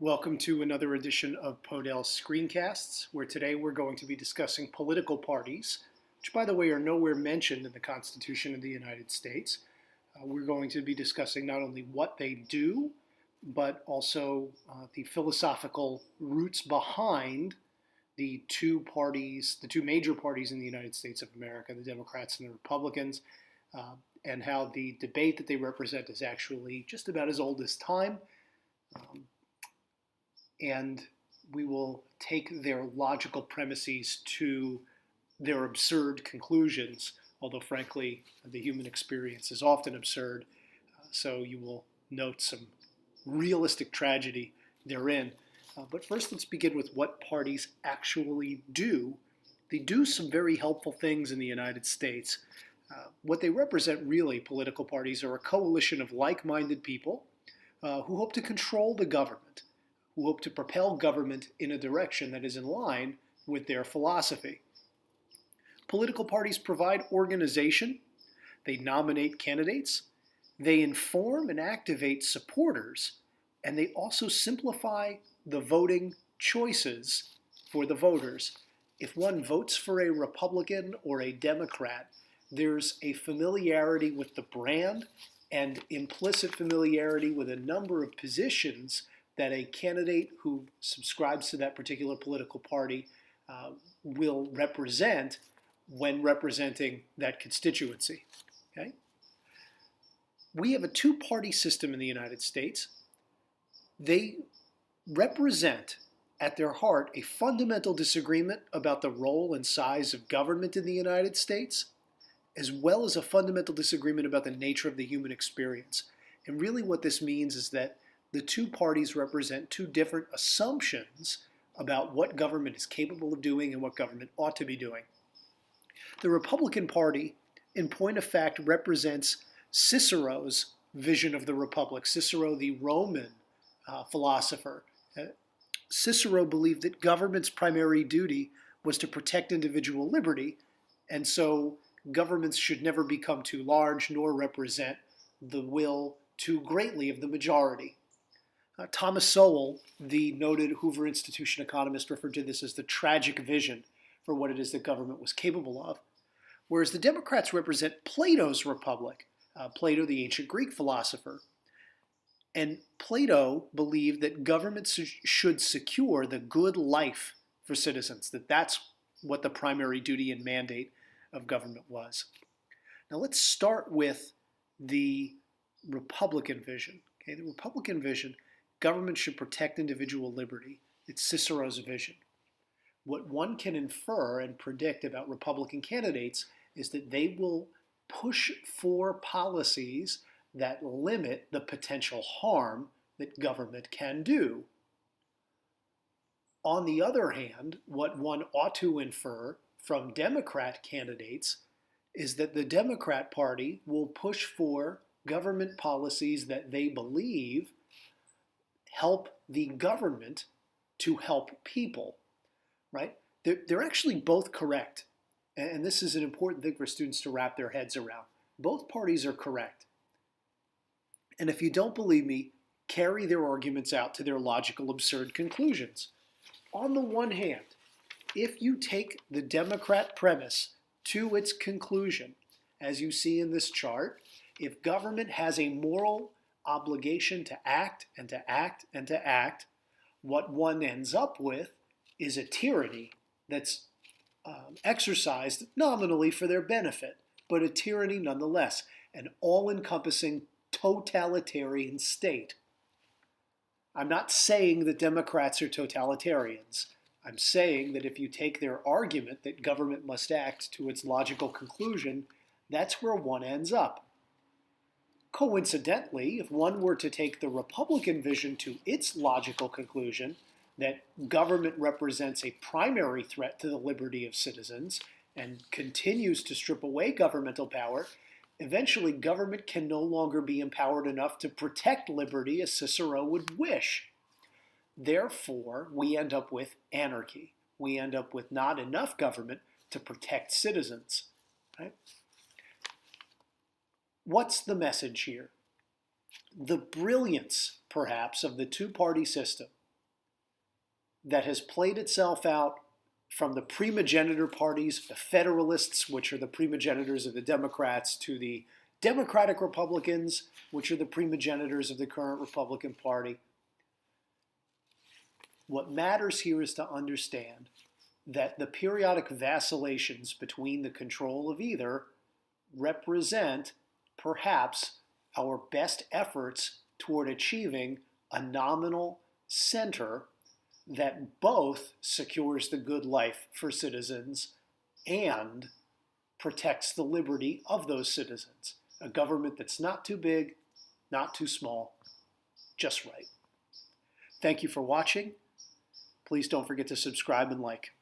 Welcome to another edition of Podell's Screencasts, where today we're going to be discussing political parties, which, by the way, are nowhere mentioned in the Constitution of the United States. We're going to be discussing not only what they do, but also the philosophical roots behind the two parties, the two major parties in the United States of America, the Democrats and the Republicans, and how the debate that they represent is actually just about as old as time. And we will take their logical premises to their absurd conclusions, although frankly, the human experience is often absurd. So you will note some realistic tragedy therein. But first, let's begin with what parties actually do. They do some very helpful things in the United States. What they represent, really, political parties, are a coalition of like-minded people who hope to control the government, who hope to propel government in a direction that is in line with their philosophy. Political parties provide organization, they nominate candidates, they inform and activate supporters, and they also simplify the voting choices for the voters. If one votes for a Republican or a Democrat, there's a familiarity with the brand and implicit familiarity with a number of positions that a candidate who subscribes to that particular political party will represent when representing that constituency. Okay? We have a two-party system in the United States. They represent, at their heart, a fundamental disagreement about the role and size of government in the United States, as well as a fundamental disagreement about the nature of the human experience. And really what this means is that the two parties represent two different assumptions about what government is capable of doing and what government ought to be doing. The Republican Party, in point of fact, represents Cicero's vision of the Republic. Cicero, the Roman philosopher. Cicero believed that government's primary duty was to protect individual liberty, and so governments should never become too large nor represent the will too greatly of the majority. Thomas Sowell, the noted Hoover Institution economist, referred to this as the tragic vision for what it is that government was capable of. Whereas the Democrats represent Plato's republic, Plato, the ancient Greek philosopher. And Plato believed that government should secure the good life for citizens, that that's what the primary duty and mandate of government was. Now let's start with the Republican vision. Okay, the Republican vision, government should protect individual liberty. It's Cicero's vision. What one can infer and predict about Republican candidates is that they will push for policies that limit the potential harm that government can do. On the other hand, what one ought to infer from Democrat candidates is that the Democrat Party will push for government policies that they believe help the government to help people, right? They're actually both correct. And this is an important thing for students to wrap their heads around. Both parties are correct. And if you don't believe me, carry their arguments out to their logical, absurd conclusions. On the one hand, if you take the Democrat premise to its conclusion, as you see in this chart, if government has a moral obligation to act and to act and to act, what one ends up with is a tyranny that's exercised nominally for their benefit, but a tyranny nonetheless, an all-encompassing totalitarian state. I'm not saying that Democrats are totalitarians. I'm saying that if you take their argument that government must act to its logical conclusion, that's where one ends up. Coincidentally, if one were to take the Republican vision to its logical conclusion, that government represents a primary threat to the liberty of citizens and continues to strip away governmental power, eventually government can no longer be empowered enough to protect liberty as Cicero would wish. Therefore, we end up with anarchy. We end up with not enough government to protect citizens. Right? What's the message here? The brilliance, perhaps, of the two-party system that has played itself out from the primogenitor parties, the Federalists, which are the primogenitors of the Democrats, to the Democratic Republicans, which are the primogenitors of the current Republican Party. What matters here is to understand that the periodic vacillations between the control of either represent perhaps our best efforts toward achieving a nominal center that both secures the good life for citizens and protects the liberty of those citizens. A government that's not too big, not too small, just right. Thank you for watching. Please don't forget to subscribe and like.